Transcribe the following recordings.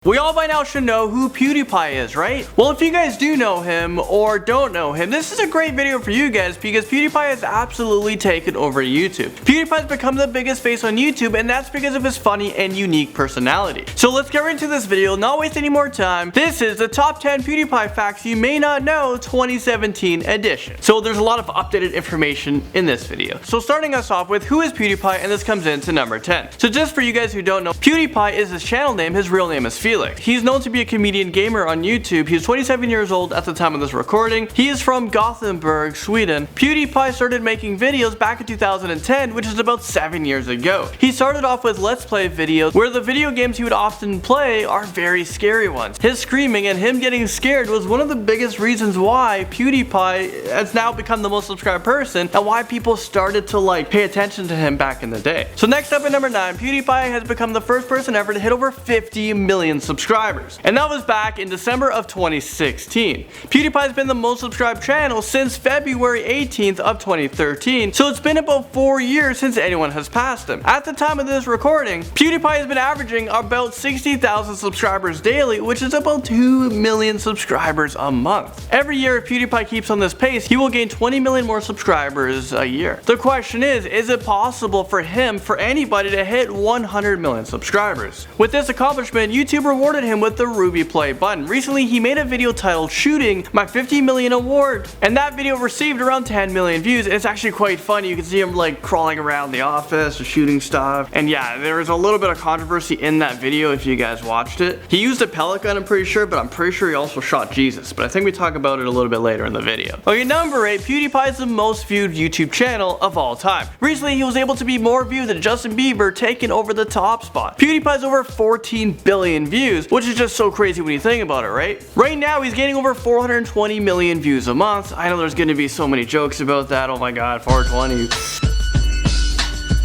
We all by now should know who PewDiePie is, right? Well, if you guys do know him or don't know him, this is a great video for you guys because PewDiePie has absolutely taken over YouTube. PewDiePie has become the biggest face on YouTube, and that's because of his funny and unique personality. So let's get right into this video, not waste any more time. This is the top 10 PewDiePie facts you may not know 2017 edition. So there's a lot of updated information in this video. So starting us off with who is PewDiePie, and this comes into number 10. So just for you guys who don't know, PewDiePie is his channel name, his real name is Felix. He's known to be a comedian gamer on YouTube. He's 27 years old at the time of this recording. He is from Gothenburg, Sweden. PewDiePie started making videos back in 2010, which is about 7 years ago. He started off with Let's Play videos, where the video games he would often play are very scary ones. His screaming and him getting scared was one of the biggest reasons why PewDiePie has now become the most subscribed person and why people started to pay attention to him back in the day. So next up at number 9, PewDiePie has become the first person ever to hit over 50 million subscribers, and that was back in December of 2016. PewDiePie has been the most subscribed channel since February 18th of 2013, so it's been about 4 years since anyone has passed him. At the time of this recording, PewDiePie has been averaging about 60,000 subscribers daily, which is about 2 million subscribers a month. Every year, if PewDiePie keeps on this pace, he will gain 20 million more subscribers a year. The question is it possible for anybody to hit 100 million subscribers? With this accomplishment, YouTube rewarded him with the Ruby play button. Recently, he made a video titled "Shooting My 50 Million Award," and that video received around 10 million views. It's actually quite funny. You can see him crawling around the office or shooting stuff. And yeah, there was a little bit of controversy in that video if you guys watched it. He used a pellet gun, I'm pretty sure, but I'm pretty sure he also shot Jesus. But I think we talk about it a little bit later in the video. Okay, number 8, PewDiePie is the most viewed YouTube channel of all time. Recently, he was able to be more viewed than Justin Bieber, taking over the top spot. PewDiePie's over 14 billion views, which is just so crazy when you think about it, right? Right now, he's gaining over 420 million views a month. I know there's gonna be so many jokes about that. Oh my god, 420.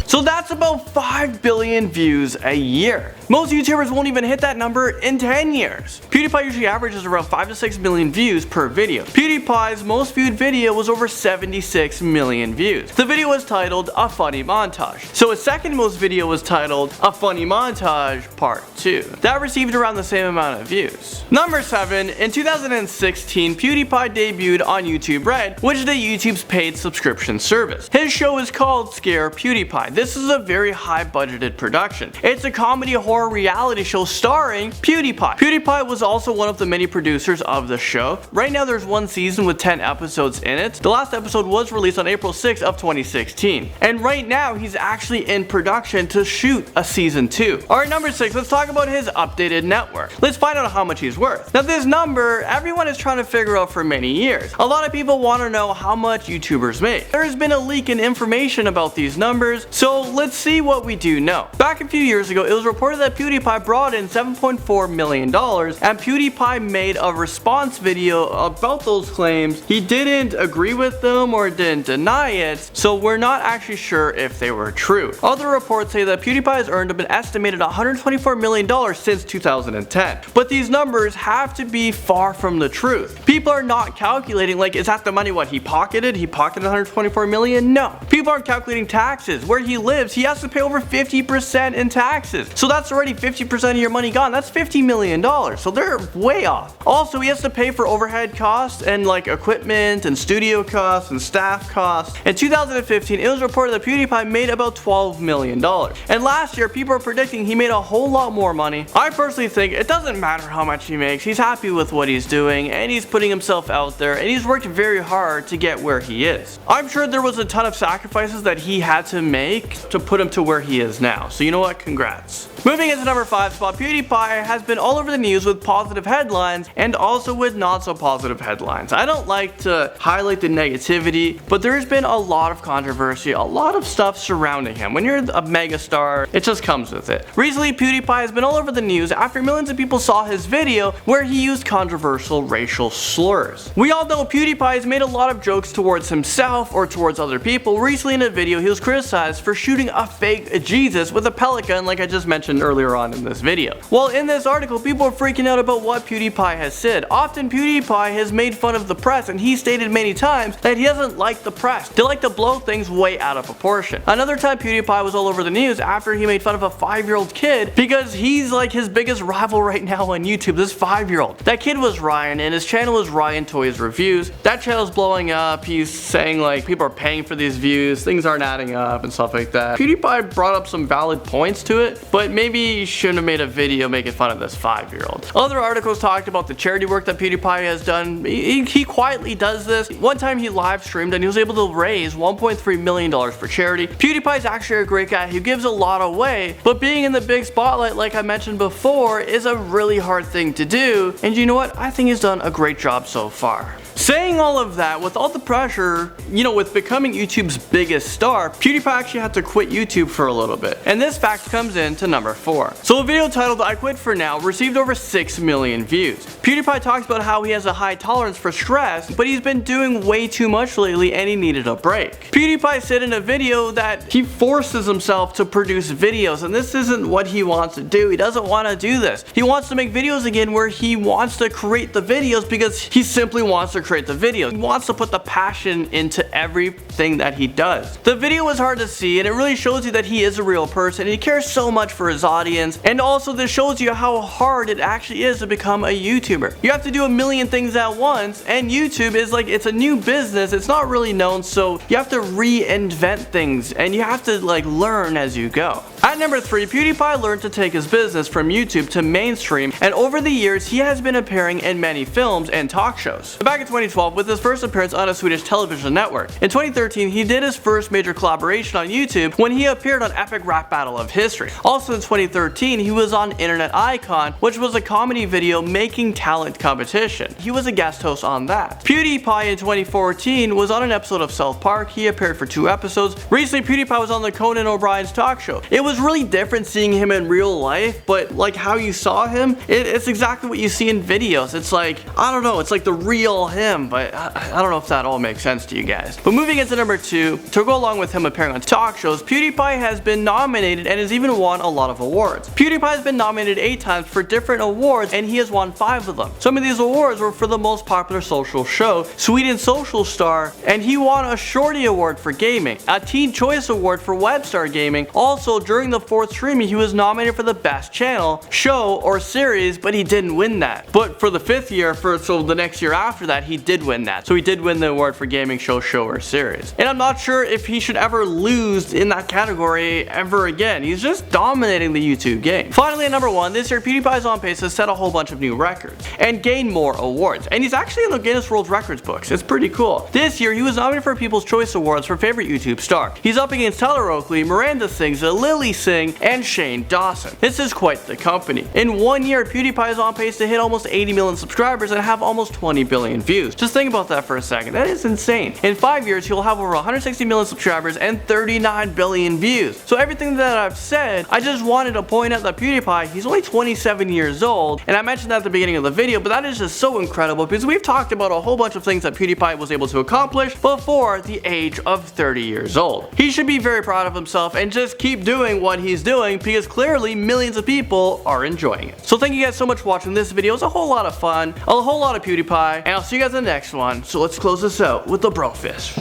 So that's about 5 billion views a year. Most YouTubers won't even hit that number in 10 years. PewDiePie usually averages around 5 to 6 million views per video. PewDiePie's most viewed video was over 76 million views. The video was titled "A Funny Montage." So his second most video was titled "A Funny Montage Part 2." That received around the same amount of views. Number 7, in 2016, PewDiePie debuted on YouTube Red, which is YouTube's paid subscription service. His show is called Scare PewDiePie. This is a very high budgeted production. It's a comedy horror reality show starring PewDiePie. PewDiePie was also one of the many producers of the show. Right now there's one season with 10 episodes in it. The last episode was released on April 6th of 2016. And right now he's actually in production to shoot a season 2. Alright, number 6, let's talk about his updated net worth. Let's find out how much he's worth. Now this number, everyone is trying to figure out for many years. A lot of people want to know how much YouTubers make. There has been a leak in information about these numbers, so let's see what we do know. Back a few years ago, it was reported that PewDiePie brought in $7.4 million, and PewDiePie made a response video about those claims. He didn't agree with them or didn't deny it, so we're not actually sure if they were true. Other reports say that PewDiePie has earned an estimated $124 million since 2010, but these numbers have to be far from the truth. People are not calculating is that the money he pocketed? He pocketed $124 million? No. People aren't calculating taxes. Where he lives, he has to pay over 50% in taxes. So that's already 50% of your money gone. That's $50 million. So they're way off. Also, he has to pay for overhead costs and equipment and studio costs and staff costs. In 2015, it was reported that PewDiePie made about $12 million. And last year, people are predicting he made a whole lot more money. I personally think it doesn't matter how much he makes. He's happy with what he's doing, and he's putting himself out there, and he's worked very hard to get where he is. I'm sure there was a ton of sacrifices that he had to make to put him to where he is now. So you know what? Congrats. Moving into number 5 spot, PewDiePie has been all over the news with positive headlines and also with not so positive headlines. I don't like to highlight the negativity, but there has been a lot of controversy, a lot of stuff surrounding him. When you're a megastar, it just comes with it. Recently, PewDiePie has been all over the news after millions of people saw his video where he used controversial racial slurs. We all know PewDiePie has made a lot of jokes towards himself or towards other people. Recently in a video, he was criticized for shooting a fake Jesus with a pellet gun like I just mentioned earlier earlier on in this video. Well, in this article, people are freaking out about what PewDiePie has said. Often PewDiePie has made fun of the press, and he stated many times that he doesn't like the press. They like to blow things way out of proportion. Another time PewDiePie was all over the news after he made fun of a 5-year-old kid because he's like his biggest rival right now on YouTube, this 5-year-old. That kid was Ryan, and his channel is Ryan Toys Reviews. That channel's blowing up. He's saying like people are paying for these views, things aren't adding up and stuff like that. PewDiePie brought up some valid points to it, but maybe he shouldn't have made a video making fun of this 5-year-old. Other articles talked about the charity work that PewDiePie has done. He quietly does this. One time he live streamed and he was able to raise $1.3 million for charity. PewDiePie is actually a great guy who gives a lot away, but being in the big spotlight, like I mentioned before, is a really hard thing to do, and you know what? I think he's done a great job so far. Saying all of that, with all the pressure, with becoming YouTube's biggest star, PewDiePie actually had to quit YouTube for a little bit. And this fact comes in to number 4. So a video titled "I Quit For Now" received over 6 million views. PewDiePie talks about how he has a high tolerance for stress, but he's been doing way too much lately and he needed a break. PewDiePie said in a video that he forces himself to produce videos, and this isn't what he wants to do. He doesn't want to do this. He wants to make videos again where he wants to create the videos because he simply wants to create the video. He wants to put the passion into everything that he does. The video was hard to see, and it really shows you that he is a real person and he cares so much for his audience, and also this shows you how hard it actually is to become a YouTuber. You have to do a million things at once, and YouTube is like, it's a new business, it's not really known, so you have to reinvent things and you have to like learn as you go. At number 3, PewDiePie learned to take his business from YouTube to mainstream, and over the years he has been appearing in many films and talk shows. Back in 2012, with his first appearance on a Swedish television network. In 2013, he did his first major collaboration on YouTube when he appeared on Epic Rap Battle of History. Also in 2013, he was on Internet Icon, which was a comedy video making talent competition. He was a guest host on that. PewDiePie in 2014 was on an episode of South Park. He appeared for 2 episodes. Recently, PewDiePie was on the Conan O'Brien's talk show. It was really different seeing him in real life, but like how you saw him, it's exactly what you see in videos. It's like, I don't know, it's like the real him, but I don't know if that all makes sense to you guys. But moving into number 2, to go along with him appearing on talk shows, PewDiePie has been nominated and has even won a lot of awards. PewDiePie has been nominated 8 times for different awards, and he has won 5 of them. Some of these awards were for the most popular social show, Sweden's Social Star, and he won a Shorty Award for gaming, a Teen Choice Award for Webstar Gaming. Also, during the 4th streaming, he was nominated for the best channel, show, or series, but he didn't win that. But for the 5th year, so the next year after that, he did win that. So he did win the award for gaming, show, or series. And I'm not sure if he should ever lose in that category ever again. He's just dominating the YouTube game. Finally, at number 1, this year PewDiePie is on pace to set a whole bunch of new records and gain more awards. And he's actually in the Guinness World Records books. It's pretty cool. This year, he was nominated for People's Choice Awards for Favorite YouTube Star. He's up against Tyler Oakley, Miranda Sings, Lily Singh, and Shane Dawson. This is quite the company. In 1 year, PewDiePie is on pace to hit almost 80 million subscribers and have almost 20 billion views. Just think about that for a second. That is insane. In 5 years, he'll have over 160 million subscribers and 39 billion views. So everything that I've said, I just wanted to point out that PewDiePie, he's only 27 years old, and I mentioned that at the beginning of the video, but that is just so incredible because we've talked about a whole bunch of things that PewDiePie was able to accomplish before the age of 30 years old. He should be very proud of himself and just keep doing what he's doing because clearly millions of people are enjoying it. So thank you guys so much for watching this video. It was a whole lot of fun, a whole lot of PewDiePie, and I'll see you guys in the next one. So let's close this out with the bro fist.